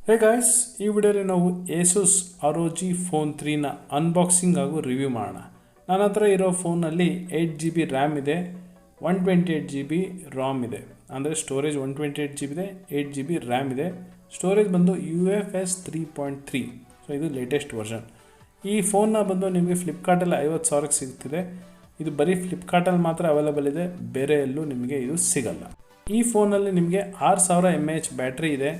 Hey guys, ಈ ವಿಡಿಯೋಲಿ ನಾವು Asus ROG Phone 3ನ ಅನ್ಬಾಕ್ಸಿಂಗ್ ಹಾಗೂ ರಿವ್ಯೂ ಮಾಡೋಣ. ನನ್ನ ಹತ್ರ ಇರೋ ಫೋನಲ್ಲಿ 8GB ರ್ಯಾಮ್ ಇದೆ, 128GB ROM ಇದೆ. ಅಂದರೆ ಸ್ಟೋರೇಜ್ 128GB ಇದೆ, 8GB ರ್ಯಾಮ್ ಇದೆ. ಸ್ಟೋರೇಜ್ ಬಂದು UFS 3.3. ಸೊ ಇದು ಲೇಟೆಸ್ಟ್ ವರ್ಷನ್. ಈ ಫೋನ್ನ ಬಂದು ನಿಮಗೆ ಫ್ಲಿಪ್ಕಾರ್ಟಲ್ಲಿ 50,000ಕ್ಕೆ ಸಿಗ್ತಿದೆ. ಇದು ಬರೀ ಫ್ಲಿಪ್ಕಾರ್ಟಲ್ಲಿ ಮಾತ್ರ ಅವೈಲೇಬಲ್ ಇದೆ, ಬೇರೆ ಎಲ್ಲೂ ನಿಮಗೆ ಇದು ಸಿಗಲ್ಲ. ಈ ಫೋನಲ್ಲಿ ನಿಮಗೆ 6000 mAh ಬ್ಯಾಟ್ರಿ ಇದೆ.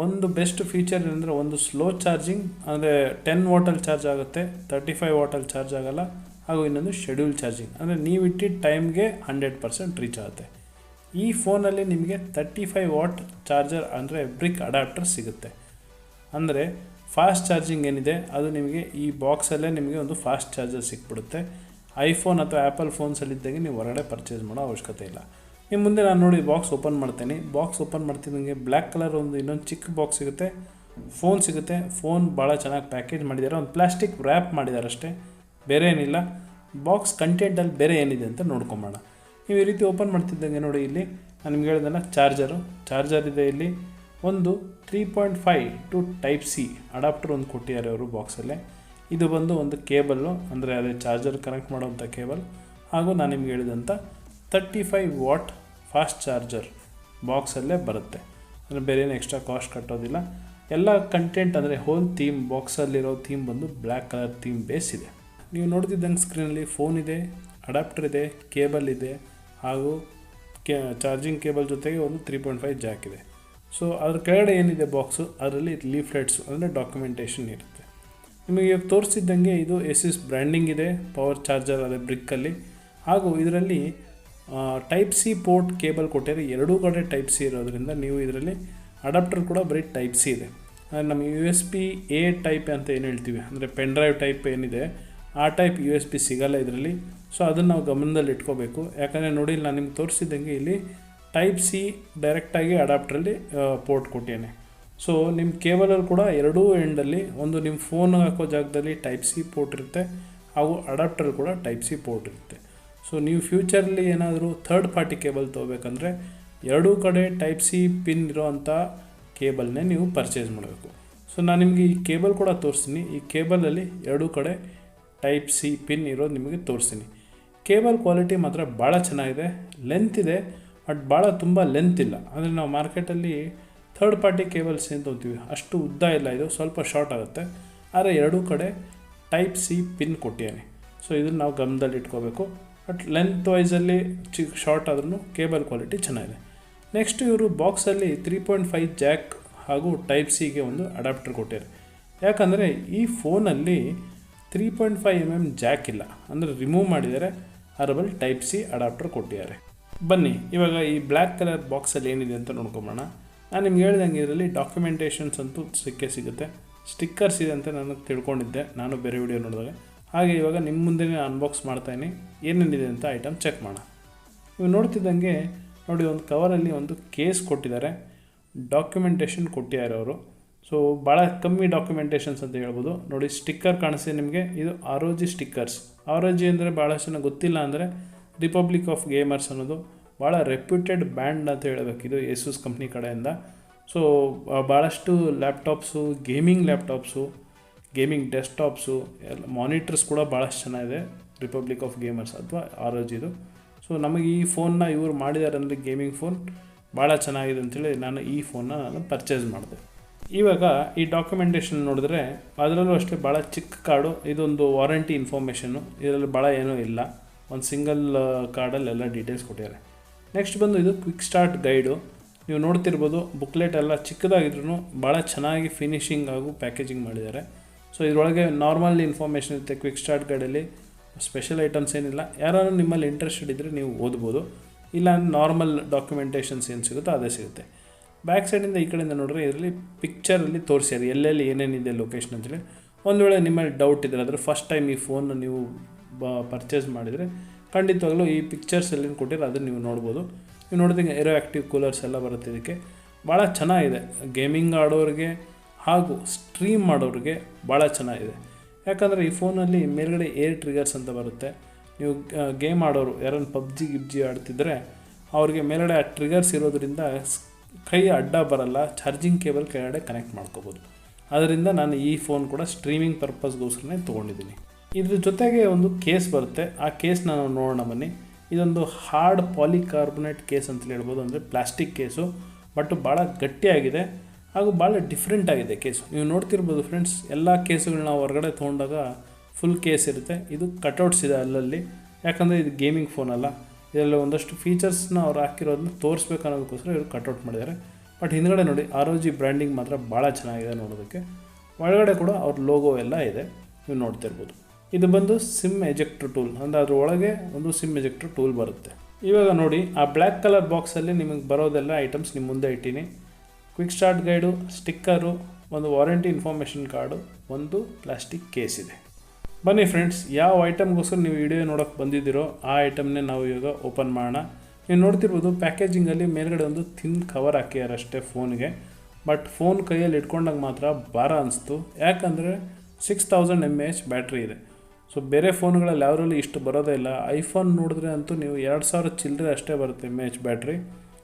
ಒಂದು ಬೆಸ್ಟ್ ಫೀಚರ್ ಏನಂದರೆ ಒಂದು ಸ್ಲೋ ಚಾರ್ಜಿಂಗ್, ಅಂದರೆ 10 ವಾಟಲ್ಲಿ ಚಾರ್ಜ್ ಆಗುತ್ತೆ, 35 ವಾಟಲ್ಲಿ ಚಾರ್ಜ್ ಆಗೋಲ್ಲ. ಹಾಗೂ ಇನ್ನೊಂದು ಶೆಡ್ಯೂಲ್ ಚಾರ್ಜಿಂಗ್, ಅಂದರೆ ನೀವು ಇಟ್ಟಿದ್ದ ಟೈಮ್ಗೆ 100% ರೀಚ್ ಆಗುತ್ತೆ. ಈ ಫೋನಲ್ಲಿ ನಿಮಗೆ 35 ವಾಟ್ ಚಾರ್ಜರ್ ಅಂದರೆ ಬ್ರಿಕ್ ಅಡಾಪ್ಟರ್ ಸಿಗುತ್ತೆ. ಅಂದರೆ ಫಾಸ್ಟ್ ಚಾರ್ಜಿಂಗ್ ಏನಿದೆ ಅದು ನಿಮಗೆ ಈ ಬಾಕ್ಸಲ್ಲೇ ನಿಮಗೆ ಒಂದು ಫಾಸ್ಟ್ ಚಾರ್ಜರ್ ಸಿಕ್ಬಿಡುತ್ತೆ. ಐಫೋನ್ ಅಥವಾ ಆ್ಯಪಲ್ ಫೋನ್ಸಲ್ಲಿದ್ದಂಗೆ ನೀವು ಹೊರಗಡೆ ಪರ್ಚೇಸ್ ಮಾಡೋ ಅವಶ್ಯಕತೆ ಇಲ್ಲ. ನಿಮ್ಮ ಮುಂದೆ ನಾನು ನೋಡಿ ಬಾಕ್ಸ್ ಓಪನ್ ಮಾಡ್ತೀನಿ. ಬಾಕ್ಸ್ ಓಪನ್ ಮಾಡ್ತಿದ್ದಂಗೆ ಬ್ಲ್ಯಾಕ್ ಕಲರ್ ಒಂದು ಇನ್ನೊಂದು ಚಿಕ್ಕ ಬಾಕ್ಸ್ ಸಿಗುತ್ತೆ, ಫೋನ್ ಸಿಗುತ್ತೆ. ಫೋನ್ ಭಾಳ ಚೆನ್ನಾಗಿ ಪ್ಯಾಕೇಜ್ ಮಾಡಿದ್ದಾರೆ, ಒಂದು ಪ್ಲಾಸ್ಟಿಕ್ ರ್ಯಾಪ್ ಮಾಡಿದ್ದಾರೆ ಅಷ್ಟೇ, ಬೇರೆ ಏನಿಲ್ಲ. ಬಾಕ್ಸ್ ಕಂಟೆಂಟಲ್ಲಿ ಬೇರೆ ಏನಿದೆ ಅಂತ ನೋಡ್ಕೊಂಬೋಣ. ನೀವು ಈ ರೀತಿ ಓಪನ್ ಮಾಡ್ತಿದ್ದಂಗೆ ನೋಡಿ, ಇಲ್ಲಿ ನಾನು ನಿಮ್ಗೆ ಹೇಳಿದೆಲ್ಲ ಚಾರ್ಜರ್ ಇದೆ. ಇಲ್ಲಿ ಒಂದು 3.5 ಟು ಟೈಪ್ ಸಿ ಅಡಾಪ್ಟರ್ ಒಂದು ಕೊಟ್ಟಿದ್ದಾರೆ ಅವರು ಬಾಕ್ಸಲ್ಲೇ. ಇದು ಬಂದು ಒಂದು ಕೇಬಲ್ಲು, ಅಂದರೆ ಅದೇ ಚಾರ್ಜರ್ ಕನೆಕ್ಟ್ ಮಾಡೋವಂಥ ಕೇಬಲ್. ಹಾಗೂ ನಾನು ನಿಮ್ಗೆ ಹೇಳಿದಂಥ 35 ವಾಟ್ ಫಾಸ್ಟ್ ಚಾರ್ಜರ್ ಬಾಕ್ಸಲ್ಲೇ ಬರುತ್ತೆ. ಅಂದರೆ ಬೇರೆ ಏನು ಎಕ್ಸ್ಟ್ರಾ ಕಾಸ್ಟ್ ಕಟ್ಟೋದಿಲ್ಲ. ಎಲ್ಲ ಕಂಟೆಂಟ್ ಅಂದರೆ ಹೋಲ್ ಥೀಮ್, ಬಾಕ್ಸಲ್ಲಿರೋ ಥೀಮ್ ಬಂದು ಬ್ಲ್ಯಾಕ್ ಕಲರ್ ಥೀಮ್ ಬೇಸ್ ಇದೆ. ನೀವು ನೋಡ್ತಿದ್ದಂಗೆ ಸ್ಕ್ರೀನಲ್ಲಿ ಫೋನ್ ಇದೆ, ಅಡಾಪ್ಟರ್ ಇದೆ, ಕೇಬಲ್ ಇದೆ, ಹಾಗೂ ಚಾರ್ಜಿಂಗ್ ಕೇಬಲ್ ಜೊತೆಗೆ ಒಂದು 3.5 ಜಾಕ್ ಇದೆ. ಸೊ ಅದ್ರ ಕೆಳಗಡೆ ಏನಿದೆ ಬಾಕ್ಸು, ಅದರಲ್ಲಿ ಲೀಫ್ಲೆಟ್ಸು ಅಂದರೆ ಡಾಕ್ಯುಮೆಂಟೇಷನ್ ಇರುತ್ತೆ. ನಿಮಗೆ ಇವಾಗ ತೋರಿಸಿದ್ದಂಗೆ ಇದು Asus ಬ್ರ್ಯಾಂಡಿಂಗ್ ಇದೆ, ಪವರ್ ಚಾರ್ಜರ್ ಅದೇ ಬ್ರಿಕ್ಕಲ್ಲಿ. ಹಾಗೂ ಇದರಲ್ಲಿ ಟೈಪ್ ಸಿ ಪೋರ್ಟ್ ಕೇಬಲ್ ಕೊಟ್ಟಿದ್ದಾರೆ. ಎರಡೂ ಕಡೆ ಟೈಪ್ ಸಿ ಇರೋದ್ರಿಂದ ನೀವು ಇದರಲ್ಲಿ ಅಡಾಪ್ಟರ್ ಕೂಡ ಬರೀ ಟೈಪ್ ಸಿ ಇದೆ. ನಮ್ಮ USB-A ಟೈಪ್ ಅಂತ ಏನು ಹೇಳ್ತೀವಿ, ಅಂದರೆ ಪೆನ್ ಡ್ರೈವ್ ಟೈಪ್ ಏನಿದೆ ಆ ಟೈಪ್ USB ಸಿಗಲ್ಲ ಇದರಲ್ಲಿ. ಸೊ ಅದನ್ನು ನಾವು ಗಮನದಲ್ಲಿ ಇಟ್ಕೋಬೇಕು. ಯಾಕಂದರೆ ನೋಡಿ, ನಾನು ನಿಮ್ಗೆ ತೋರಿಸಿದ್ದಂಗೆ ಇಲ್ಲಿ ಟೈಪ್ ಸಿ ಡೈರೆಕ್ಟಾಗಿ ಅಡಾಪ್ಟ್ರಲ್ಲಿ ಪೋರ್ಟ್ ಕೊಟ್ಟಿದ್ದೇನೆ. ಸೊ ನಿಮ್ಮ ಕೇಬಲಲ್ಲಿ ಕೂಡ ಎರಡೂ ಎಂಡಲ್ಲಿ ಒಂದು ನಿಮ್ಮ ಫೋನ್ ಹಾಕೋ ಜಾಗದಲ್ಲಿ ಟೈಪ್ ಸಿ ಪೋರ್ಟ್ ಇರುತ್ತೆ, ಹಾಗೂ ಅಡಾಪ್ಟರ್ ಕೂಡ ಟೈಪ್ ಸಿ ಪೋರ್ಟ್ ಇರುತ್ತೆ. ಸೊ ನೀವು ಫ್ಯೂಚರಲ್ಲಿ ಏನಾದರೂ ಥರ್ಡ್ ಪಾರ್ಟಿ ಕೇಬಲ್ ತೊಗೋಬೇಕಂದ್ರೆ ಎರಡೂ ಕಡೆ ಟೈಪ್ ಸಿ ಪಿನ್ ಇರೋವಂಥ ಕೇಬಲ್ನೇ ನೀವು ಪರ್ಚೇಸ್ ಮಾಡಬೇಕು. ಸೊ ನಾನು ನಿಮಗೆ ಈ ಕೇಬಲ್ ಕೂಡ ತೋರಿಸ್ತೀನಿ. ಈ ಕೇಬಲಲ್ಲಿ ಎರಡೂ ಕಡೆ ಟೈಪ್ ಸಿ ಪಿನ್ ಇರೋದು ನಿಮಗೆ ತೋರಿಸ್ತೀನಿ. ಕೇಬಲ್ ಕ್ವಾಲಿಟಿ ಮಾತ್ರ ಭಾಳ ಚೆನ್ನಾಗಿದೆ, ಲೆಂತ್ ಇದೆ, ಬಟ್ ಭಾಳ ತುಂಬ ಲೆಂತ್ ಇಲ್ಲ. ಅಂದರೆ ನಾವು ಮಾರ್ಕೆಟಲ್ಲಿ ಥರ್ಡ್ ಪಾರ್ಟಿ ಕೇಬಲ್ಸ್ ಏನು ತೊಗೊತೀವಿ ಅಷ್ಟು ಉದ್ದ ಇಲ್ಲ, ಇದು ಸ್ವಲ್ಪ ಶಾರ್ಟ್ ಆಗುತ್ತೆ. ಆದರೆ ಎರಡೂ ಕಡೆ ಟೈಪ್ ಸಿ ಪಿನ್ ಕೊಟ್ಟಿದ್ದಾನೆ. ಸೊ ಇದನ್ನು ನಾವು ಗಮನದಲ್ಲಿ ಇಟ್ಕೋಬೇಕು. ಬಟ್ ಲೆಂತ್ ವೈಸಲ್ಲಿ ಶಾರ್ಟ್ ಆದ್ರೂ ಕೇಬಲ್ ಕ್ವಾಲಿಟಿ ಚೆನ್ನಾಗಿದೆ. ನೆಕ್ಸ್ಟ್ ಇವರು ಬಾಕ್ಸಲ್ಲಿ 3.5 ಜಾಕ್ ಹಾಗೂ ಟೈಪ್ ಸಿಗೆ ಒಂದು ಅಡಾಪ್ಟರ್ ಕೊಟ್ಟಿದ್ದಾರೆ. ಯಾಕಂದರೆ ಈ ಫೋನಲ್ಲಿ 3.5 mm ಜಾಕ್ ಇಲ್ಲ, ಅಂದರೆ ರಿಮೂವ್ ಮಾಡಿದ್ದಾರೆ. ಅದರಲ್ಲಿ ಟೈಪ್ ಸಿ ಅಡಾಪ್ಟರ್ ಕೊಟ್ಟಿದ್ದಾರೆ. ಬನ್ನಿ ಇವಾಗ ಈ ಬ್ಲ್ಯಾಕ್ ಕಲರ್ ಬಾಕ್ಸಲ್ಲಿ ಏನಿದೆ ಅಂತ ನೋಡ್ಕೊಂಬೋಣ. ನಾನು ನಿಮ್ಗೆ ಹೇಳ್ದಂಗೆ ಇದರಲ್ಲಿ ಡಾಕ್ಯುಮೆಂಟೇಷನ್ಸ್ ಅಂತೂ ಸಿಗುತ್ತೆ, ಸ್ಟಿಕ್ಕರ್ಸ್ ಇದೆ ಅಂತ ನಾನು ತಿಳ್ಕೊಂಡಿದ್ದೆ ನಾನು ಬೇರೆ ವಿಡಿಯೋ ನೋಡಿದಾಗ. ಹಾಗೆ ಇವಾಗ ನಿಮ್ಮ ಮುಂದೆ ಅನ್ಬಾಕ್ಸ್ ಮಾಡ್ತಾಯಿನಿ, ಏನೇನಿದೆ ಅಂತ ಐಟಮ್ ಚೆಕ್ ಮಾಡೋಣ. ನೀವು ನೋಡ್ತಿದ್ದಂಗೆ ನೋಡಿ, ಒಂದು ಕವರಲ್ಲಿ ಒಂದು ಕೇಸ್ ಕೊಟ್ಟಿದ್ದಾರೆ, ಡಾಕ್ಯುಮೆಂಟೇಷನ್ ಕೊಟ್ಟಿದ್ದಾರೆ ಅವರು. ಸೊ ಭಾಳ ಕಮ್ಮಿ ಡಾಕ್ಯುಮೆಂಟೇಷನ್ಸ್ ಅಂತ ಹೇಳ್ಬೋದು. ನೋಡಿ ಸ್ಟಿಕ್ಕರ್ ಕಾಣಿಸ್ತಿದೆ ನಿಮಗೆ, ಇದು ROG ಸ್ಟಿಕ್ಕರ್ಸ್. ROG ಅಂದರೆ ಭಾಳಷ್ಟು ಜನ ಗೊತ್ತಿಲ್ಲ, ಅಂದರೆ ರಿಪಬ್ಲಿಕ್ ಆಫ್ ಗೇಮರ್ಸ್ ಅನ್ನೋದು ಭಾಳ ರೆಪ್ಯೂಟೆಡ್ ಬ್ರ್ಯಾಂಡ್ ಅಂತ ಹೇಳಬೇಕು, ಇದು Asus ಕಂಪ್ನಿ ಕಡೆಯಿಂದ. ಸೊ ಭಾಳಷ್ಟು ಲ್ಯಾಪ್ಟಾಪ್ಸು, ಗೇಮಿಂಗ್ ಡೆಸ್ಕ್ಟಾಪ್ಸು, ಎಲ್ಲ ಮಾನಿಟರ್ಸ್ ಕೂಡ ಭಾಳಷ್ಟು ಚೆನ್ನಾಗಿದೆ ರಿಪಬ್ಲಿಕ್ ಆಫ್ ಗೇಮರ್ಸ್ ಅಥವಾ ROGದು. ಸೊ ನಮಗೆ ಈ ಫೋನ್ನ ಇವರು ಮಾಡಿದ್ದಾರೆ ಅಂದರೆ ಗೇಮಿಂಗ್ ಫೋನ್ ಭಾಳ ಚೆನ್ನಾಗಿದೆ ಅಂಥೇಳಿ ನಾನು ಈ ಫೋನ್ನ ಪರ್ಚೇಸ್ ಮಾಡಿದೆ. ಇವಾಗ ಈ ಡಾಕ್ಯುಮೆಂಟೇಷನ್ ನೋಡಿದ್ರೆ ಅದರಲ್ಲೂ ಅಷ್ಟೇ ಭಾಳ ಚಿಕ್ಕ ಕಾರ್ಡು, ಇದೊಂದು ವಾರಂಟಿ ಇನ್ಫಾರ್ಮೇಷನ್ನು, ಇದರಲ್ಲಿ ಭಾಳ ಏನೂ ಇಲ್ಲ, ಒಂದು ಸಿಂಗಲ್ ಕಾರ್ಡಲ್ಲಿ ಎಲ್ಲ ಡೀಟೇಲ್ಸ್ ಕೊಟ್ಟಿದ್ದಾರೆ. ನೆಕ್ಸ್ಟ್ ಬಂದು ಇದು ಕ್ವಿಕ್ ಸ್ಟಾರ್ಟ್ ಗೈಡು. ನೀವು ನೋಡ್ತಿರ್ಬೋದು, ಬುಕ್ಲೆಟ್ ಎಲ್ಲ ಚಿಕ್ಕದಾಗಿದ್ರೂ ಭಾಳ ಚೆನ್ನಾಗಿ ಫಿನಿಷಿಂಗ್ ಹಾಗೂ ಪ್ಯಾಕೇಜಿಂಗ್ ಮಾಡಿದ್ದಾರೆ. ಸೊ ಇದರೊಳಗೆ ನಾರ್ಮಲ್ ಇನ್ಫಾರ್ಮೇಷನ್ ಇರುತ್ತೆ. ಕ್ವಿಕ್ ಸ್ಟಾರ್ಟ್ ಗೈಡಲ್ಲಿ ಸ್ಪೆಷಲ್ ಐಟಮ್ಸ್ ಏನಿಲ್ಲ. ಯಾರು ನಿಮ್ಮಲ್ಲಿ ಇಂಟ್ರೆಸ್ಟೆಡ್ ಇದ್ದರೆ ನೀವು ಓದ್ಬೋದು, ಇಲ್ಲ ನಾರ್ಮಲ್ ಡಾಕ್ಯುಮೆಂಟೇಷನ್ಸ್ ಏನು ಸಿಗುತ್ತೋ ಅದೇ ಸಿಗುತ್ತೆ. ಬ್ಯಾಕ್ ಸೈಡಿಂದ ಈ ಕಡೆಯಿಂದ ನೋಡಿದ್ರೆ ಇದರಲ್ಲಿ ಪಿಕ್ಚರಲ್ಲಿ ತೋರಿಸ್ಯಾರ ಎಲ್ಲೆಲ್ಲಿ ಏನೇನಿದೆ ಲೊಕೇಶನ್ ಅಂತೇಳಿ. ಒಂದು ವೇಳೆ ನಿಮ್ಮಲ್ಲಿ ಡೌಟ್ ಇದ್ದರೆ, ಅಂದರೆ ಫಸ್ಟ್ ಟೈಮ್ ಈ ಫೋನ್ ನೀವು ಪರ್ಚೇಸ್ ಮಾಡಿದರೆ ಖಂಡಿತವಾಗ್ಲೂ ಈ ಪಿಕ್ಚರ್ಸ್ ಎಲ್ಲಿಂದ ಕೊಟ್ಟಿರೋ ಅದನ್ನು ನೀವು ನೋಡ್ಬೋದು. ನೀವು ನೋಡಿದಂಗೆ ಏರೋ ಆ್ಯಕ್ಟಿವ್ ಕೂಲರ್ಸ್ ಎಲ್ಲ ಬರುತ್ತೆ. ಇದಕ್ಕೆ ಭಾಳ ಚೆನ್ನಾಗಿದೆ, ಗೇಮಿಂಗ್ ಆಡೋರಿಗೆ ಹಾಗೂ ಸ್ಟ್ರೀಮ್ ಮಾಡೋರಿಗೆ ಭಾಳ ಚೆನ್ನಾಗಿದೆ. ಯಾಕಂದರೆ ಈ ಫೋನಲ್ಲಿ ಮೇಲ್ಗಡೆ ಏರ್ ಟ್ರಿಗರ್ಸ್ ಅಂತ ಬರುತ್ತೆ. ನೀವು ಗೇಮ್ ಆಡೋರು ಯಾರನ್ನು PUBG ಆಡ್ತಿದ್ರೆ ಅವ್ರಿಗೆ ಮೇಲ್ಗಡೆ ಆ ಟ್ರಿಗರ್ಸ್ ಇರೋದ್ರಿಂದ ಕೈ ಅಡ್ಡ ಬರಲ್ಲ, ಚಾರ್ಜಿಂಗ್ ಕೇಬಲ್ ಕೆಳಗಡೆ ಕನೆಕ್ಟ್ ಮಾಡ್ಕೋಬೋದು. ಅದರಿಂದ ನಾನು ಈ ಫೋನ್ ಕೂಡ ಸ್ಟ್ರೀಮಿಂಗ್ ಪರ್ಪಸ್ಗೋಸ್ಕರನೇ ತೊಗೊಂಡಿದ್ದೀನಿ. ಇದ್ರ ಜೊತೆಗೆ ಒಂದು ಕೇಸ್ ಬರುತ್ತೆ, ಆ ಕೇಸ್ನ ನಾವು ನೋಡೋಣ ಬನ್ನಿ. ಇದೊಂದು ಹಾರ್ಡ್ ಪಾಲಿಕಾರ್ಬೊನೇಟ್ ಕೇಸ್ ಅಂತ ಹೇಳ್ಬೋದು, ಅಂದರೆ ಪ್ಲಾಸ್ಟಿಕ್ ಕೇಸು, ಬಟ್ ಭಾಳ ಗಟ್ಟಿಯಾಗಿದೆ ಹಾಗೂ ಭಾಳ ಡಿಫ್ರೆಂಟ್ ಆಗಿದೆ ಕೇಸು. ನೀವು ನೋಡ್ತಿರ್ಬೋದು ಫ್ರೆಂಡ್ಸ್, ಎಲ್ಲ ಕೇಸುಗಳನ್ನ ಹೊರಗಡೆ ತೊಗೊಂಡಾಗ ಫುಲ್ ಕೇಸ್ ಇರುತ್ತೆ. ಇದು ಕಟೌಟ್ಸ್ ಇದೆ ಅಲ್ಲಲ್ಲಿ, ಯಾಕಂದರೆ ಇದು ಗೇಮಿಂಗ್ ಫೋನ್ ಅಲ್ಲ. ಇದರಲ್ಲಿ ಒಂದಷ್ಟು ಫೀಚರ್ಸ್ನ ಅವ್ರು ಹಾಕಿರೋದನ್ನ ತೋರಿಸ್ಬೇಕು ಅನ್ನೋದಕ್ಕೋಸ್ಕರ ಇವರು ಕಟೌಟ್ ಮಾಡಿದ್ದಾರೆ. ಬಟ್ ಹಿಂದ್ಗಡೆ ನೋಡಿ ROG ಬ್ರ್ಯಾಂಡಿಂಗ್ ಮಾತ್ರ ಭಾಳ ಚೆನ್ನಾಗಿದೆ ನೋಡೋದಕ್ಕೆ. ಒಳಗಡೆ ಕೂಡ ಅವ್ರ ಲೋಗೋ ಎಲ್ಲ ಇದೆ, ನೀವು ನೋಡ್ತಿರ್ಬೋದು. ಇದು ಬಂದು ಸಿಮ್ ಎಜೆಕ್ಟರ್ ಟೂಲ್, ಅಂದರೆ ಅದ್ರ ಒಳಗೆ ಒಂದು ಸಿಮ್ ಎಜೆಕ್ಟರ್ ಟೂಲ್ ಬರುತ್ತೆ. ಇವಾಗ ನೋಡಿ, ಆ ಬ್ಲ್ಯಾಕ್ ಕಲರ್ ಬಾಕ್ಸಲ್ಲಿ ನಿಮಗೆ ಬರೋದೆಲ್ಲ ಐಟಮ್ಸ್ ನಿಮ್ಮ ಮುಂದೆ ಇಟ್ಟೀನಿ. ಕ್ವಿಕ್ ಸ್ಟಾರ್ಟ್ ಗೈಡು, ಸ್ಟಿಕ್ಕರು, ಒಂದು ವಾರಂಟಿ ಇನ್ಫಾರ್ಮೇಷನ್ ಕಾರ್ಡು, ಒಂದು ಪ್ಲಾಸ್ಟಿಕ್ ಕೇಸ್ ಇದೆ. ಬನ್ನಿ ಫ್ರೆಂಡ್ಸ್, ಯಾವ ಐಟಮ್ಗೋಸ್ಕರ ನೀವು ವಿಡಿಯೋ ನೋಡೋಕ್ಕೆ ಬಂದಿದ್ದೀರೋ ಆ ಐಟಮ್ನೇ ನಾವು ಇವಾಗ ಓಪನ್ ಮಾಡೋಣ. ನೀವು ನೋಡ್ತಿರ್ಬೋದು, ಪ್ಯಾಕೇಜಿಂಗಲ್ಲಿ ಮೇಲ್ಗಡೆ ಒಂದು ಥಿನ್ ಕವರ್ ಹಾಕಿಯಾರಷ್ಟೇ ಫೋನ್ಗೆ. ಬಟ್ ಫೋನ್ ಕೈಯಲ್ಲಿ ಇಟ್ಕೊಂಡಾಗ ಮಾತ್ರ ಭಾರ ಅನಿಸ್ತು, ಯಾಕಂದರೆ 6000 mAh ಬ್ಯಾಟ್ರಿ ಇದೆ. ಸೊ ಬೇರೆ ಫೋನ್ಗಳಲ್ಲಿ ಯಾವುದ್ರಲ್ಲಿ ಇಷ್ಟು ಬರೋದೇ ಇಲ್ಲ. ಐಫೋನ್ ನೋಡಿದ್ರೆ ಅಂತೂ ನೀವು 2000 ಚಿಲ್ಲರೆ ಅಷ್ಟೇ ಬರುತ್ತೆ mAh ಬ್ಯಾಟ್ರಿ,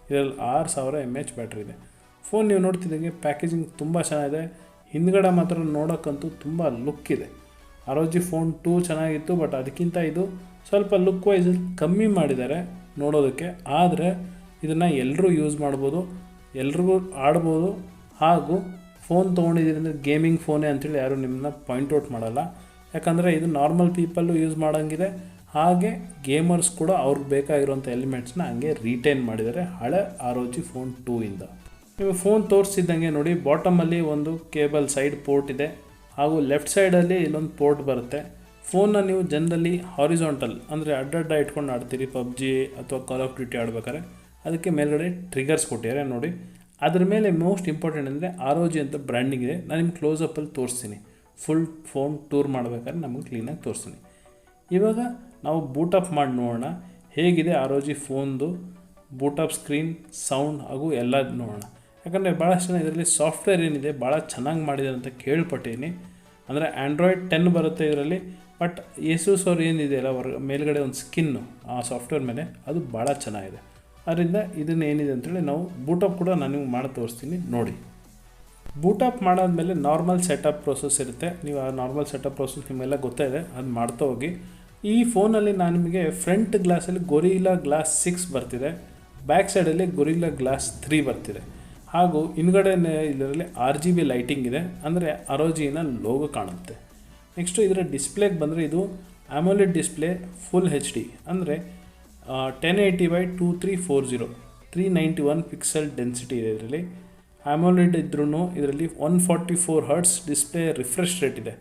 ಇದರಲ್ಲಿ 6000 mAh ಬ್ಯಾಟ್ರಿ ಇದೆ. ಫೋನ್ ನೀವು ನೋಡ್ತಿದ್ದಂಗೆ ಪ್ಯಾಕೇಜಿಂಗ್ ತುಂಬ ಚೆನ್ನಾಗಿದೆ. ಹಿಂದ್ಗಡೆ ಮಾತ್ರ ನೋಡೋಕ್ಕಂತೂ ತುಂಬ ಲುಕ್ ಇದೆ. ROG Phone 2 ಚೆನ್ನಾಗಿತ್ತು, ಬಟ್ ಅದಕ್ಕಿಂತ ಇದು ಸ್ವಲ್ಪ ಲುಕ್ ವೈಸ್ ಕಮ್ಮಿ ಮಾಡಿದ್ದಾರೆ ನೋಡೋದಕ್ಕೆ. ಆದರೆ ಇದನ್ನು ಎಲ್ಲರೂ ಯೂಸ್ ಮಾಡ್ಬೋದು, ಎಲ್ರಿಗೂ ಆಡ್ಬೋದು. ಹಾಗೂ ಫೋನ್ ತೊಗೊಂಡಿದ್ದೀರಿ ಅಂದರೆ ಗೇಮಿಂಗ್ ಫೋನೇ ಅಂತೇಳಿ ಯಾರು ನಿಮ್ಮನ್ನ ಪಾಯಿಂಟ್ಔಟ್ ಮಾಡಲ್ಲ, ಯಾಕಂದರೆ ಇದು ನಾರ್ಮಲ್ ಪೀಪಲ್ಲು ಯೂಸ್ ಮಾಡೋಂಗಿದೆ. ಹಾಗೆ ಗೇಮರ್ಸ್ ಕೂಡ ಅವ್ರಿಗೆ ಬೇಕಾಗಿರೋಂಥ ಎಲಿಮೆಂಟ್ಸ್ನ ಹಂಗೆ ರಿಟೈನ್ ಮಾಡಿದ್ದಾರೆ ಹಳೆ ROG Phone 2 ಇಂದ. ನೀವು ಫೋನ್ ತೋರಿಸಿದ್ದಂಗೆ ನೋಡಿ, ಬಾಟಮಲ್ಲಿ ಒಂದು ಕೇಬಲ್ ಸೈಡ್ ಪೋರ್ಟ್ ಇದೆ, ಹಾಗೂ ಲೆಫ್ಟ್ ಸೈಡಲ್ಲಿ ಇಲ್ಲೊಂದು ಪೋರ್ಟ್ ಬರುತ್ತೆ. ಫೋನ್ನ ನೀವು ಜನರಲಿ ಹಾರಿಜಾಂಟಲ್ ಅಂದರೆ ಅಡ್ಡಡ್ಡ ಇಟ್ಕೊಂಡು ಆಡ್ತೀರಿ, ಪಬ್ಜಿ ಅಥವಾ ಕಾಲ್ ಆಫ್ ಡ್ಯೂಟಿ ಆಡ್ಬೇಕಾದ್ರೆ, ಅದಕ್ಕೆ ಮೇಲ್ಗಡೆ ಟ್ರಿಗರ್ಸ್ ಕೊಟ್ಟಿದ್ದಾರೆ ನೋಡಿ. ಅದ್ರ ಮೇಲೆ ಮೋಸ್ಟ್ ಇಂಪಾರ್ಟೆಂಟ್ ಅಂದರೆ ROG ಅಂತ ಬ್ರ್ಯಾಂಡಿಂಗ್ ಇದೆ. ನಾನು ನಿಮ್ಗೆ ಕ್ಲೋಸಪ್ಪಲ್ಲಿ ತೋರಿಸ್ತೀನಿ, ಫುಲ್ ಫೋನ್ ಟೂರ್ ಮಾಡಬೇಕಾದ್ರೆ ನಮಗೆ ಕ್ಲೀನಾಗಿ ತೋರಿಸ್ತೀನಿ. ಇವಾಗ ನಾವು ಬೂಟಪ್ ಮಾಡಿ ನೋಡೋಣ ಹೇಗಿದೆ ROG ಫೋನ್ದು ಬೂಟಪ್ ಸ್ಕ್ರೀನ್, ಸೌಂಡ್ ಹಾಗೂ ಎಲ್ಲ ನೋಡೋಣ. ಯಾಕಂದರೆ ಭಾಳಷ್ಟು ಜನ ಇದರಲ್ಲಿ ಸಾಫ್ಟ್ವೇರ್ ಏನಿದೆ ಭಾಳ ಚೆನ್ನಾಗಿ ಮಾಡಿದ್ದಾರೆ ಅಂತ ಕೇಳ್ಪಟ್ಟಿದ್ದೀನಿ. ಅಂದರೆ ಆ್ಯಂಡ್ರಾಯ್ಡ್ 10 ಬರುತ್ತೆ ಇದರಲ್ಲಿ, ಬಟ್ Asus ಅವ್ರು ಏನಿದೆಯಲ್ಲ ಮೇಲ್ಗಡೆ ಒಂದು ಸ್ಕಿನ್ನು ಆ ಸಾಫ್ಟ್ವೇರ್ ಮೇಲೆ, ಅದು ಭಾಳ ಚೆನ್ನಾಗಿದೆ. ಅದರಿಂದ ಇದನ್ನು ಏನಿದೆ ಅಂತೇಳಿ ನಾವು ಬೂಟಪ್ ಕೂಡ ನಾನು ನಿಮ್ಗೆ ಮಾಡಿ ತೋರಿಸ್ತೀನಿ ನೋಡಿ. ಬೂಟಪ್ ಮಾಡಾದ್ಮೇಲೆ ನಾರ್ಮಲ್ ಸೆಟಪ್ ಪ್ರೋಸೆಸ್ ಇರುತ್ತೆ. ನೀವು ಆ ನಾರ್ಮಲ್ ಸೆಟಪ್ ಪ್ರೋಸೆಸ್ ನಿಮಗೆಲ್ಲ ಗೊತ್ತಾಯಿದೆ, ಅದು ಮಾಡ್ತಾ ಹೋಗಿ. ಈ ಫೋನಲ್ಲಿ ನಾನು ನಿಮಗೆ ಫ್ರಂಟ್ ಗ್ಲಾಸಲ್ಲಿ ಗೊರಿಲ್ಲಾ ಗ್ಲಾಸ್ 6 ಬರ್ತಿದೆ, ಬ್ಯಾಕ್ ಸೈಡಲ್ಲಿ ಗೊರಿಲ್ಲಾ ಗ್ಲಾಸ್ 3 ಬರ್ತಿದೆ. ಹಾಗೂ ಹಿಂದ್ಗಡೆ ಇದರಲ್ಲಿ RGB ಲೈಟಿಂಗ್ ಇದೆ, ಅಂದರೆ ROGನ ಲೋಗೋ ಕಾಣುತ್ತೆ. ನೆಕ್ಸ್ಟು ಇದರ ಡಿಸ್ಪ್ಲೇಗೆ ಬಂದರೆ ಇದು AMOLED ಡಿಸ್ಪ್ಲೇ ಫುಲ್ HD, ಅಂದರೆ 1080x2340 391 ಪಿಕ್ಸೆಲ್ ಡೆನ್ಸಿಟಿ ಇದೆ ಇದರಲ್ಲಿ. AMOLED ಇದ್ರೂ ಇದರಲ್ಲಿ 144 Hz ಡಿಸ್ಪ್ಲೇ ರಿಫ್ರೆಶ್ ರೇಟ್ ಇದೆ.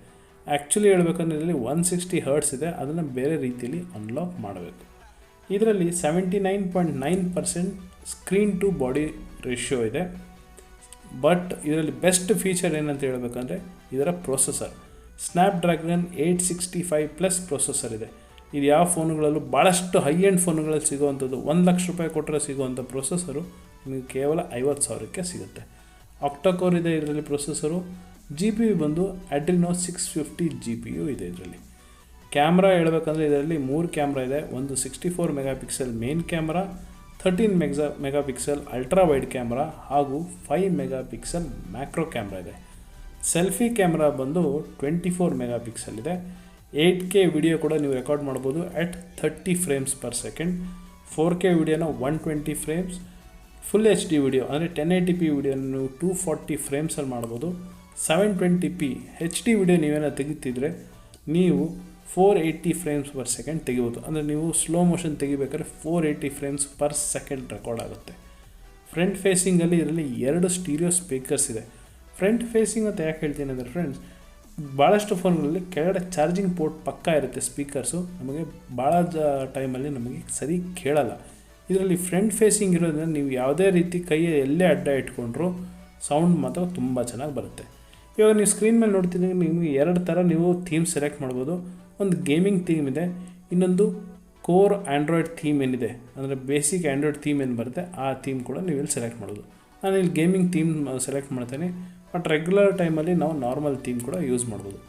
ಆ್ಯಕ್ಚುಲಿ ಹೇಳ್ಬೇಕಂದ್ರೆ ಇದರಲ್ಲಿ 160 Hz ಇದೆ, ಅದನ್ನು ಬೇರೆ ರೀತಿಯಲ್ಲಿ ಅನ್ಲಾಕ್ ಮಾಡಬೇಕು. ಇದರಲ್ಲಿ 79.9% ಸ್ಕ್ರೀನ್ ಟು ಬಾಡಿ ರೇಷಿಯೋ ಇದೆ. ಬಟ್ ಇದರಲ್ಲಿ ಬೆಸ್ಟ್ ಫೀಚರ್ ಏನಂತ ಹೇಳಬೇಕಂದ್ರೆ ಇದರ ಪ್ರೊಸೆಸರ್ ಸ್ನ್ಯಾಪ್ಡ್ರ್ಯಾಗನ್ 865+ ಪ್ರೊಸೆಸರ್ ಇದೆ. ಇದು ಯಾವ ಫೋನುಗಳಲ್ಲೂ ಭಾಳಷ್ಟು ಹೈ ಎಂಡ್ ಫೋನುಗಳಲ್ಲಿ ಸಿಗುವಂಥದ್ದು, 1 ಲಕ್ಷ ರೂಪಾಯಿ ಕೊಟ್ಟರೆ ಸಿಗುವಂಥ ಪ್ರೊಸೆಸರು ನಿಮಗೆ ಕೇವಲ 50,000ಕ್ಕೆ ಸಿಗುತ್ತೆ. ಆಕ್ಟಾಕೋರ್ ಇದೆ ಇದರಲ್ಲಿ ಪ್ರೊಸೆಸರು. GPU ಬಂದು Adreno 650 GPU ಇದೆ ಇದರಲ್ಲಿ. ಕ್ಯಾಮ್ರಾ ಹೇಳ್ಬೇಕಂದ್ರೆ ಇದರಲ್ಲಿ 3 ಕ್ಯಾಮ್ರಾ ಇದೆ. ಒಂದು 64 megapixel main camera, 13 megapixel ultra wide camera ಹಾಗೂ 5 ಮೆಗಾಪಿಕ್ಸೆಲ್ ಮ್ಯಾಕ್ರೋ ಕ್ಯಾಮ್ರಾ ಇದೆ. ಸೆಲ್ಫಿ ಕ್ಯಾಮ್ರಾ ಬಂದು 24 ಮೆಗಾಪಿಕ್ಸೆಲ್ ಇದೆ. 8K ವಿಡಿಯೋ ಕೂಡ ನೀವು ರೆಕಾರ್ಡ್ ಮಾಡ್ಬೋದು at 30 frames per second. 4K ವಿಡಿಯೋನ 120 ಫ್ರೇಮ್ಸ್, ಫುಲ್ HD ವಿಡಿಯೋ ಅಂದರೆ 1080p ವಿಡಿಯೋನ ನೀವು 240 ಫ್ರೇಮ್ಸಲ್ಲಿ ಮಾಡ್ಬೋದು. 720p HD ವಿಡಿಯೋ ನೀವೇನೋ ತೆಗಿತಿದ್ರೆ ನೀವು 480 ಫ್ರೇಮ್ಸ್ ಪರ್ ಸೆಕೆಂಡ್ ತೆಗಿಬೋದು. ಅಂದರೆ ನೀವು ಸ್ಲೋ ಮೋಷನ್ ತೆಗಿಬೇಕಾದ್ರೆ 480 ಫ್ರೇಮ್ಸ್ ಪರ್ ಸೆಕೆಂಡ್ ರೆಕಾರ್ಡ್ ಆಗುತ್ತೆ. ಫ್ರಂಟ್ ಫೇಸಿಂಗಲ್ಲಿ ಇದರಲ್ಲಿ 2 ಸ್ಟೀರಿಯೋ ಸ್ಪೀಕರ್ಸ್ ಇದೆ. ಫ್ರಂಟ್ ಫೇಸಿಂಗ್ ಅಂತ ಯಾಕೆ ಹೇಳ್ತೀನಿ ಅಂದರೆ ಫ್ರೆಂಡ್ಸ್, ಭಾಳಷ್ಟು ಫೋನ್ಗಳಲ್ಲಿ ಕೆಳಗಡೆ ಚಾರ್ಜಿಂಗ್ ಪೋರ್ಟ್ ಪಕ್ಕ ಇರುತ್ತೆ ಸ್ಪೀಕರ್ಸು, ನಮಗೆ ಭಾಳ ಟೈಮಲ್ಲಿ ನಮಗೆ ಸರಿ ಕೇಳಲ್ಲ. ಇದರಲ್ಲಿ ಫ್ರಂಟ್ ಫೇಸಿಂಗ್ ಇರೋದ್ರಿಂದ ನೀವು ಯಾವುದೇ ರೀತಿ ಕೈಯ ಎಲ್ಲೇ ಅಡ್ಡ ಇಟ್ಕೊಂಡ್ರೂ ಸೌಂಡ್ ಮಾತ್ರ ತುಂಬ ಚೆನ್ನಾಗಿ ಬರುತ್ತೆ. ಇವಾಗ ನೀವು ಸ್ಕ್ರೀನ್ ಮೇಲೆ ನೋಡ್ತಿದ್ದಂಗೆ ನಿಮಗೆ 2 ಥರ ನೀವು ಥೀಮ್ ಸೆಲೆಕ್ಟ್ ಮಾಡ್ಬೋದು. ಒಂದು ಗೇಮಿಂಗ್ ಥೀಮ್ ಇದೆ, ಇನ್ನೊಂದು ಕೋರ್ ಆ್ಯಂಡ್ರಾಯ್ಡ್ ಥೀಮ್ ಏನಿದೆ ಅಂದರೆ ಬೇಸಿಕ್ ಆ್ಯಂಡ್ರಾಯ್ಡ್ ಥೀಮ್ ಏನು ಬರುತ್ತೆ ಆ ಥೀಮ್ ಕೂಡ ನೀವು ಇಲ್ಲಿ ಸೆಲೆಕ್ಟ್ ಮಾಡೋದು. ನಾನು ಇಲ್ಲಿ ಗೇಮಿಂಗ್ ಥೀಮ್ ಸೆಲೆಕ್ಟ್ ಮಾಡ್ತೇನೆ, ಬಟ್ ರೆಗ್ಯುಲರ್ ಟೈಮಲ್ಲಿ ನಾವು ನಾರ್ಮಲ್ ಥೀಮ್ ಕೂಡ ಯೂಸ್ ಮಾಡ್ಬೋದು.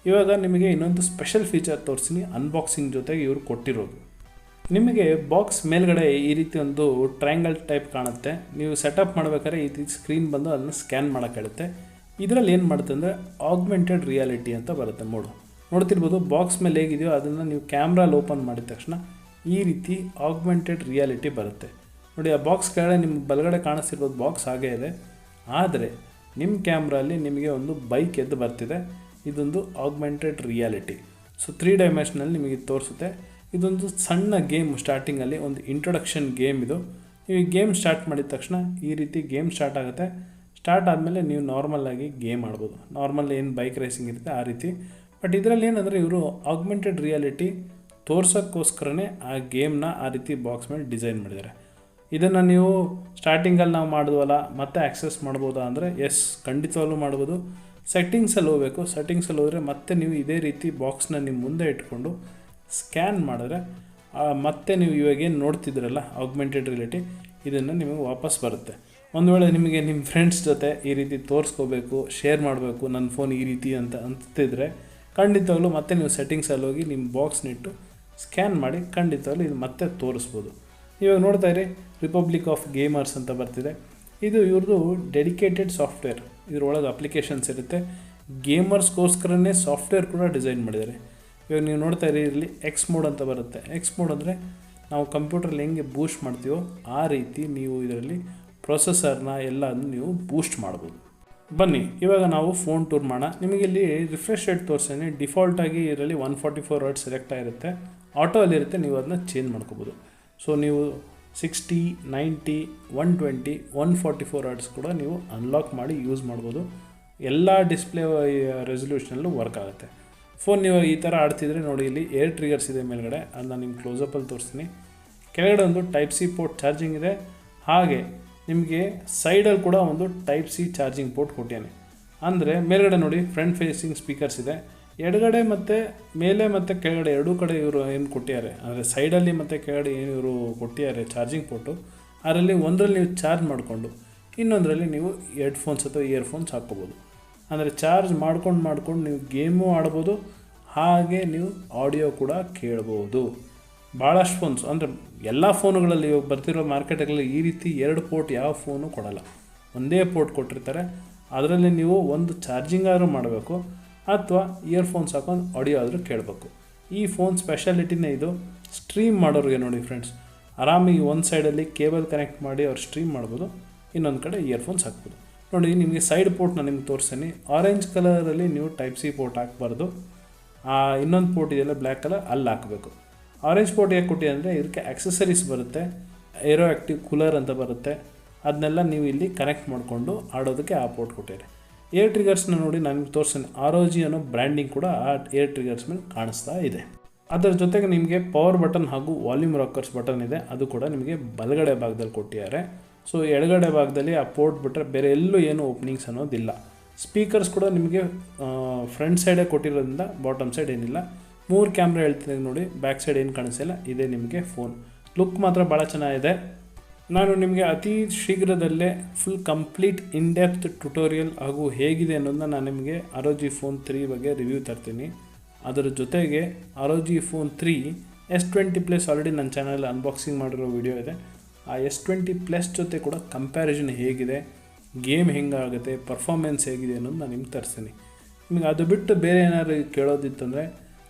ಇವಾಗ ನಿಮಗೆ ಇನ್ನೊಂದು ಸ್ಪೆಷಲ್ ಫೀಚರ್ ತೋರಿಸ್ತೀನಿ ಅನ್ಬಾಕ್ಸಿಂಗ್ ಜೊತೆಗೆ ಇವರು ಕೊಟ್ಟಿರೋದು. ನಿಮಗೆ ಬಾಕ್ಸ್ ಮೇಲ್ಗಡೆ ಈ ರೀತಿ ಒಂದು ಟ್ರಯಾಂಗಲ್ ಟೈಪ್ ಕಾಣುತ್ತೆ. ನೀವು ಸೆಟಪ್ ಮಾಡ್ಬೇಕಾದ್ರೆ ಈ ರೀತಿ ಸ್ಕ್ರೀನ್ ಬಂದು ಅದನ್ನು ಸ್ಕ್ಯಾನ್ ಮಾಡೋಕ್ಕೆ ಹೇಳುತ್ತೆ. ಇದರಲ್ಲಿ ಏನು ಮಾಡುತ್ತೆ ಅಂದರೆ ಆಗ್ಮೆಂಟೆಡ್ ರಿಯಾಲಿಟಿ ಅಂತ ಬರುತ್ತೆ ಮೋಡು. ನೋಡ್ತಿರ್ಬೋದು ಬಾಕ್ಸ್ ಮೇಲೆ ಹೇಗಿದೆಯೋ ಅದನ್ನು ನೀವು ಕ್ಯಾಮ್ರಲ್ಲಿ ಓಪನ್ ಮಾಡಿದ ತಕ್ಷಣ ಈ ರೀತಿ ಆಗ್ಮೆಂಟೆಡ್ ರಿಯಾಲಿಟಿ ಬರುತ್ತೆ. ನೋಡಿ ಆ ಬಾಕ್ಸ್ ಕೆಳಗಡೆ ನಿಮ್ಮ ಬಲಗಡೆ ಕಾಣಿಸ್ತಿರ್ಬೋದು ಬಾಕ್ಸ್ ಹಾಗೇ ಇದೆ, ಆದರೆ ನಿಮ್ಮ ಕ್ಯಾಮ್ರಲ್ಲಿ ನಿಮಗೆ ಒಂದು ಬೈಕ್ ಎದ್ದು ಬರ್ತಿದೆ. ಇದೊಂದು ಆಗ್ಮೆಂಟೆಡ್ ರಿಯಾಲಿಟಿ. ಸೊ 3 ಡೈಮೆನ್ಷನಲ್ಲಿ ನಿಮಗೆ ತೋರಿಸುತ್ತೆ. ಇದೊಂದು ಸಣ್ಣ ಗೇಮ್, ಸ್ಟಾರ್ಟಿಂಗಲ್ಲಿ ಒಂದು ಇಂಟ್ರೊಡಕ್ಷನ್ ಗೇಮ್ ಇದು. ನೀವು ಈ ಗೇಮ್ ಸ್ಟಾರ್ಟ್ ಮಾಡಿದ ತಕ್ಷಣ ಈ ರೀತಿ ಗೇಮ್ ಸ್ಟಾರ್ಟ್ ಆಗುತ್ತೆ. ಸ್ಟಾರ್ಟ್ ಆದಮೇಲೆ ನೀವು ನಾರ್ಮಲಾಗಿ ಗೇಮ್ ಆಡ್ಬೋದು. ನಾರ್ಮಲ್ ಏನು ಬೈಕ್ ರೇಸಿಂಗ್ ಇರುತ್ತೆ ಆ ರೀತಿ. ಬಟ್ ಇದರಲ್ಲಿ ಏನಂದರೆ ಇವರು ಆಗ್ಮೆಂಟೆಡ್ ರಿಯಾಲಿಟಿ ತೋರ್ಸೋಕ್ಕೋಸ್ಕರನೇ ಆ ಗೇಮ್ನ ಆ ರೀತಿ ಬಾಕ್ಸ್ ಮೇಲೆ ಡಿಸೈನ್ ಮಾಡಿದ್ದಾರೆ. ಇದನ್ನು ನೀವು ಸ್ಟಾರ್ಟಿಂಗಲ್ಲಿ ನಾವು ಮಾಡಿದ್ವಲ್ಲ ಮತ್ತೆ ಆಕ್ಸೆಸ್ ಮಾಡ್ಬೋದಾ ಅಂದರೆ ಎಸ್, ಖಂಡಿತವಾಗ್ಲೂ ಮಾಡ್ಬೋದು. ಸೆಟ್ಟಿಂಗ್ಸಲ್ಲಿ ಹೋಗಬೇಕು. ಸೆಟ್ಟಿಂಗ್ಸಲ್ಲಿ ಹೋದರೆ ಮತ್ತೆ ನೀವು ಇದೇ ರೀತಿ ಬಾಕ್ಸ್ನ ನಿಮ್ಮ ಮುಂದೆ ಇಟ್ಕೊಂಡು ಸ್ಕ್ಯಾನ್ ಮಾಡಿದ್ರೆ ಮತ್ತೆ ನೀವು ಇವಾಗೇನು ನೋಡ್ತಿದ್ರಲ್ಲ ಆಗ್ಮೆಂಟೆಡ್ ರಿಯಾಲಿಟಿ, ಇದನ್ನು ನಿಮಗೆ ವಾಪಸ್ ಬರುತ್ತೆ. ಒಂದು ವೇಳೆ ನಿಮಗೆ ನಿಮ್ಮ ಫ್ರೆಂಡ್ಸ್ ಜೊತೆ ಈ ರೀತಿ ತೋರಿಸ್ಕೋಬೇಕು, ಶೇರ್ ಮಾಡಬೇಕು, ನನ್ನ ಫೋನ್ ಈ ರೀತಿ ಅಂತ ಅಂತಿದ್ರೆ ಖಂಡಿತವಾಗ್ಲೂ ಮತ್ತೆ ನೀವು ಸೆಟ್ಟಿಂಗ್ಸಲ್ಲಿ ಹೋಗಿ ನಿಮ್ಮ ಬಾಕ್ಸ್ನಿಟ್ಟು ಸ್ಕ್ಯಾನ್ ಮಾಡಿ ಖಂಡಿತವಾಗ್ಲೂ ಇದು ಮತ್ತೆ ತೋರಿಸ್ಬೋದು. ಇವಾಗ ನೋಡ್ತಾ ಇರಿ, ರಿಪಬ್ಲಿಕ್ ಆಫ್ ಗೇಮರ್ಸ್ ಅಂತ ಬರ್ತಿದೆ. ಇದು ಇವ್ರದ್ದು ಡೆಡಿಕೇಟೆಡ್ ಸಾಫ್ಟ್ವೇರ್. ಇದರೊಳಗೆ ಅಪ್ಲಿಕೇಶನ್ಸ್ ಇರುತ್ತೆ. ಗೇಮರ್ಸ್ಗೋಸ್ಕರನೇ ಸಾಫ್ಟ್ವೇರ್ ಕೂಡ ಡಿಸೈನ್ ಮಾಡಿದ್ದಾರೆ. ಇವಾಗ ನೀವು ನೋಡ್ತಾ ಇರಿ, ಇದರಲ್ಲಿ ಎಕ್ಸ್ ಮೋಡ್ ಅಂತ ಬರುತ್ತೆ. ಎಕ್ಸ್ ಮೋಡ್ ಅಂದರೆ ನಾವು ಕಂಪ್ಯೂಟ್ರಲ್ಲಿ ಹೆಂಗೆ ಬೂಸ್ಟ್ ಮಾಡ್ತೀವೋ ಆ ರೀತಿ ನೀವು ಇದರಲ್ಲಿ ಪ್ರೊಸೆಸರ್ನ ಎಲ್ಲದನ್ನು ನೀವು ಬೂಸ್ಟ್ ಮಾಡ್ಬೋದು. ಬನ್ನಿ ಇವಾಗ ನಾವು ಫೋನ್ ಟೂರ್ ಮಾಡೋಣ. ನಿಮಗೆ ಇಲ್ಲಿ ರಿಫ್ರೆಶ್ ರೇಟ್ ತೋರಿಸ್ತೀನಿ. ಡಿಫಾಲ್ಟಾಗಿ ಇದರಲ್ಲಿ 144 ಹರ್ಟ್ಸ್ ಸೆಲೆಕ್ಟ್ ಆಗಿರುತ್ತೆ. ಆಟೋಲ್ಲಿರುತ್ತೆ, ನೀವು ಅದನ್ನ ಚೇಂಜ್ ಮಾಡ್ಕೋಬೋದು. ಸೊ ನೀವು 60, 90, 120, 144 ಹರ್ಟ್ಸ್ ಕೂಡ ನೀವು ಅನ್ಲಾಕ್ ಮಾಡಿ ಯೂಸ್ ಮಾಡ್ಬೋದು. ಎಲ್ಲ ಡಿಸ್ಪ್ಲೇ ರೆಸಲ್ಯೂಷನಲ್ಲೂ ವರ್ಕ್ ಆಗುತ್ತೆ. ಫೋನ್ ನೀವು ಈ ಥರ ಆಡ್ತಿದ್ರೆ ನೋಡಿ, ಇಲ್ಲಿ ಏರ್ ಟ್ರಿಗರ್ಸ್ ಇದೆ ಮೇಲ್ಗಡೆ, ಅದನ್ನ ನಿಮ್ಗೆ ಕ್ಲೋಸಪ್ಪಲ್ಲಿ ತೋರಿಸ್ತೀನಿ. ಕೆಳಗಡೆ ಒಂದು ಟೈಪ್ ಸಿ ಪೋರ್ಟ್ ಚಾರ್ಜಿಂಗ್ ಇದೆ. ಹಾಗೆ ನಿಮಗೆ ಸೈಡಲ್ಲಿ ಕೂಡ ಒಂದು ಟೈಪ್ ಸಿ ಚಾರ್ಜಿಂಗ್ ಪೋರ್ಟ್ ಕೊಟ್ಟಿದ್ದಾನೆ. ಅಂದರೆ ಮೇಲ್ಗಡೆ ನೋಡಿ ಫ್ರಂಟ್ ಫೇಸಿಂಗ್ ಸ್ಪೀಕರ್ಸ್ ಇದೆ. ಎಡಗಡೆ ಮತ್ತು ಮೇಲೆ ಮತ್ತು ಕೆಳಗಡೆ ಎರಡೂ ಕಡೆ ಇವರು ಏನು ಕೊಟ್ಟಿದ್ದಾರೆ, ಅಂದರೆ ಸೈಡಲ್ಲಿ ಮತ್ತು ಕೆಳಗಡೆ ಏನು ಇವರು ಕೊಟ್ಟಿದ್ದಾರೆ ಚಾರ್ಜಿಂಗ್ ಪೋರ್ಟು, ಅದರಲ್ಲಿ ಒಂದರಲ್ಲಿ ನೀವು ಚಾರ್ಜ್ ಮಾಡಿಕೊಂಡು ಇನ್ನೊಂದರಲ್ಲಿ ನೀವು ಹೆಡ್ಫೋನ್ಸ್ ಅಥವಾ ಇಯರ್ಫೋನ್ಸ್ ಹಾಕ್ಕೋಬೋದು. ಅಂದರೆ ಚಾರ್ಜ್ ಮಾಡ್ಕೊಂಡು ನೀವು ಗೇಮು ಆಡ್ಬೋದು, ಹಾಗೆ ನೀವು ಆಡಿಯೋ ಕೂಡ ಕೇಳ್ಬೋದು. ಭಾಳಷ್ಟು ಫೋನ್ಸ್ ಅಂದರೆ ಎಲ್ಲ ಫೋನುಗಳಲ್ಲಿ ಇವಾಗ ಬರ್ತಿರೋ ಮಾರ್ಕೆಟಲ್ಲಿ ಈ ರೀತಿ 2 ಪೋರ್ಟ್ ಯಾವ ಫೋನು ಕೊಡಲ್ಲ, ಒಂದೇ ಪೋರ್ಟ್ ಕೊಟ್ಟಿರ್ತಾರೆ. ಅದರಲ್ಲಿ ನೀವು ಒಂದು ಚಾರ್ಜಿಂಗ್ ಆದರೂ ಮಾಡಬೇಕು ಅಥವಾ ಇಯರ್ಫೋನ್ಸ್ ಹಾಕೊಂಡು ಆಡಿಯೋ ಆದರೂ ಕೇಳಬೇಕು. ಈ ಫೋನ್ ಸ್ಪೆಷಾಲಿಟಿನೇ ಇದು. ಸ್ಟ್ರೀಮ್ ಮಾಡೋರಿಗೆ ನೋಡಿ ಫ್ರೆಂಡ್ಸ್, ಆರಾಮಾಗಿ ಒಂದು ಸೈಡಲ್ಲಿ ಕೇಬಲ್ ಕನೆಕ್ಟ್ ಮಾಡಿ ಅವ್ರು ಸ್ಟ್ರೀಮ್ ಮಾಡ್ಬೋದು, ಇನ್ನೊಂದು ಕಡೆ ಇಯರ್ಫೋನ್ಸ್ ಹಾಕ್ಬೋದು. ನೋಡಿ ನಿಮಗೆ ಸೈಡ್ ಪೋರ್ಟ್ನ ನಿಮ್ಗೆ ತೋರಿಸ್ತೀನಿ. ಆರೆಂಜ್ ಕಲರಲ್ಲಿ ನೀವು ಟೈಪ್ ಸಿ ಪೋರ್ಟ್ ಹಾಕಬಾರ್ದು. ಇನ್ನೊಂದು ಪೋರ್ಟ್ ಇದೆಯಲ್ಲ ಬ್ಲ್ಯಾಕ್ ಕಲರ್, ಅಲ್ಲಿ ಹಾಕಬೇಕು. ಆರೆಂಜ್ ಪೋರ್ಟ್ ಯಾಕೆ ಕೊಟ್ಟಿದೆ ಅಂದರೆ ಇದಕ್ಕೆ ಆಕ್ಸೆಸರೀಸ್ ಬರುತ್ತೆ, ಏರೋ ಆ್ಯಕ್ಟಿವ್ ಕೂಲರ್ ಅಂತ ಬರುತ್ತೆ. ಅದನ್ನೆಲ್ಲ ನೀವು ಇಲ್ಲಿ ಕನೆಕ್ಟ್ ಮಾಡಿಕೊಂಡು ಆಡೋದಕ್ಕೆ ಆ ಪೋರ್ಟ್ ಕೊಟ್ಟಿದ್ದಾರೆ. ಏರ್ ಟ್ರಿಗರ್ಸ್ನ ನೋಡಿ ನನಗೆ ತೋರಿಸ್ತೀನಿ. ROG ಅನ್ನೋ ಬ್ರ್ಯಾಂಡಿಂಗ್ ಕೂಡ ಆ ಏರ್ ಟ್ರಿಗರ್ಸ್ ಮೇಲೆ ಕಾಣಿಸ್ತಾ ಇದೆ. ಅದರ ಜೊತೆಗೆ ನಿಮಗೆ ಪವರ್ ಬಟನ್ ಹಾಗೂ ವಾಲ್ಯೂಮ್ ರಾಕರ್ಸ್ ಬಟನ್ ಇದೆ, ಅದು ಕೂಡ ನಿಮಗೆ ಬಲಗಡೆ ಭಾಗದಲ್ಲಿ ಕೊಟ್ಟಿದ್ದಾರೆ. ಸೊ ಎಡಗಡೆ ಭಾಗದಲ್ಲಿ ಆ ಪೋರ್ಟ್ ಬಿಟ್ಟರೆ ಬೇರೆ ಎಲ್ಲೂ ಏನು ಓಪನಿಂಗ್ಸ್ ಅನ್ನೋದಿಲ್ಲ. ಸ್ಪೀಕರ್ಸ್ ಕೂಡ ನಿಮಗೆ ಫ್ರಂಟ್ ಸೈಡೇ ಕೊಟ್ಟಿರೋದ್ರಿಂದ ಬಾಟಮ್ ಸೈಡ್ ಏನಿಲ್ಲ. 3 ಕ್ಯಾಮ್ರಾ ಹೇಳ್ತೀನಿ ನೋಡಿ, ಬ್ಯಾಕ್ ಸೈಡ್ ಏನು ಕಾಣಿಸಿಲ್ಲ. ಇದೇ ನಿಮಗೆ ಫೋನ್ ಲುಕ್ ಮಾತ್ರ ಭಾಳ ಚೆನ್ನಾಗಿದೆ. ನಾನು ನಿಮಗೆ ಅತಿ ಶೀಘ್ರದಲ್ಲೇ full complete in depth tutorial ಹಾಗೂ ಹೇಗಿದೆ ಅನ್ನೋದನ್ನ ನಾನು ನಿಮಗೆ ROG Phone 3 ಬಗ್ಗೆ ರಿವ್ಯೂ ತರ್ತೀನಿ. ಅದರ ಜೊತೆಗೆ ROG Phone 3 S20+ ಆಲ್ರೆಡಿ ನನ್ನ ಚಾನಲ್ ಅನ್ಬಾಕ್ಸಿಂಗ್ ಮಾಡಿರೋ ವಿಡಿಯೋ ಇದೆ. ಆ S20+ ಜೊತೆ ಕೂಡ ಕಂಪ್ಯಾರಿಸನ್ ಹೇಗಿದೆ, ಗೇಮ್ ಹೆಂಗಾಗುತ್ತೆ, ಪರ್ಫಾರ್ಮೆನ್ಸ್ ಹೇಗಿದೆ ಅನ್ನೋದು ನಾನು ನಿಮ್ಗೆ ತರಿಸ್ತೀನಿ. ನಿಮಗೆ ಅದು ಬಿಟ್ಟು ಬೇರೆ ಏನಾದ್ರು ಕೇಳೋದಿತ್ತಂದರೆ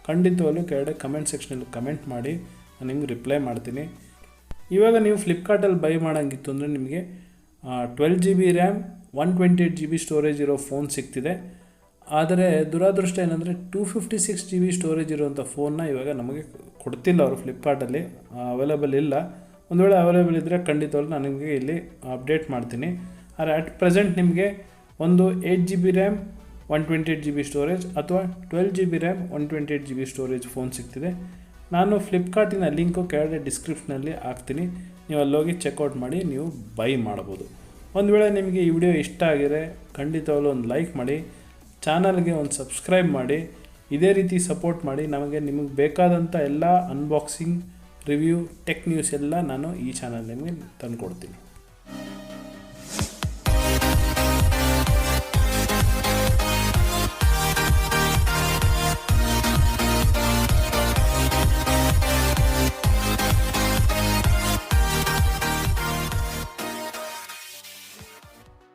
ಖಂಡಿತವಾಗ್ಲೂ ಕೆಳಗಡೆ ಕಮೆಂಟ್ ಸೆಕ್ಷನಲ್ಲಿ ಕಮೆಂಟ್ ಮಾಡಿ, ನಾನು ನಿಮ್ಗೆ ರಿಪ್ಲೈ ಮಾಡ್ತೀನಿ. ಇವಾಗ ನೀವು ಫ್ಲಿಪ್ಕಾರ್ಟಲ್ಲಿ ಬೈ ಮಾಡೋಂಗಿತ್ತು ಅಂದರೆ ನಿಮಗೆ 12 GB ರ್ಯಾಮ್ 128 GB ಸ್ಟೋರೇಜ್ ಇರೋ ಫೋನ್ ಸಿಗ್ತಿದೆ. ಆದರೆ ದುರಾದೃಷ್ಟ ಏನಂದರೆ 256 GB ಸ್ಟೋರೇಜ್ ಇರೋವಂಥ ಫೋನ್ನ ಇವಾಗ ನಮಗೆ ಕೊಡ್ತಿಲ್ಲ ಅವರು ಫ್ಲಿಪ್ಕಾರ್ಟಲ್ಲಿ, ಅವೈಲೇಬಲ್ ಇಲ್ಲ. ಒಂದು ವೇಳೆ ಅವೈಲೇಬಲ್ ಇದ್ದರೆ ಖಂಡಿತವಾಗ್ಲೂ ನಾನು ನಿಮಗೆ ಇಲ್ಲಿ ಅಪ್ಡೇಟ್ ಮಾಡ್ತೀನಿ. ಆದರೆ ಅಟ್ ಪ್ರೆಸೆಂಟ್ ನಿಮಗೆ ಒಂದು 8 GB ರ್ಯಾಮ್ 128 GB ಸ್ಟೋರೇಜ್ ಅಥವಾ 12 GB RAM 128 GB storage phone ಸಿಗ್ತಿದೆ. ನಾನು ಫ್ಲಿಪ್ಕಾರ್ಟಿನ ಲಿಂಕು ಕೆಳಗಡೆ ಡಿಸ್ಕ್ರಿಪ್ಷನಲ್ಲಿ ಹಾಕ್ತೀನಿ, ನೀವು ಅಲ್ಲೋಗಿ ಚೆಕ್ಔಟ್ ಮಾಡಿ ನೀವು ಬೈ ಮಾಡ್ಬೋದು. ಒಂದು ವೇಳೆ ನಿಮಗೆ ಈ ವಿಡಿಯೋ ಇಷ್ಟ ಆಗಿದರೆ ಖಂಡಿತವಾಗ್ಲೂ ಒಂದು ಲೈಕ್ ಮಾಡಿ, ಚಾನಲ್ಗೆ ಒಂದು ಸಬ್ಸ್ಕ್ರೈಬ್ ಮಾಡಿ, ಇದೇ ರೀತಿ ಸಪೋರ್ಟ್ ಮಾಡಿ. ನಿಮಗೆ ಬೇಕಾದಂಥ ಎಲ್ಲ ಅನ್ಬಾಕ್ಸಿಂಗ್, ರಿವ್ಯೂ, ಟೆಕ್ ನ್ಯೂಸ್ ಎಲ್ಲ ನಾನು ಈ ಚಾನಲ್ ನಿಮಗೆ ತಂದುಕೊಡ್ತೀನಿ.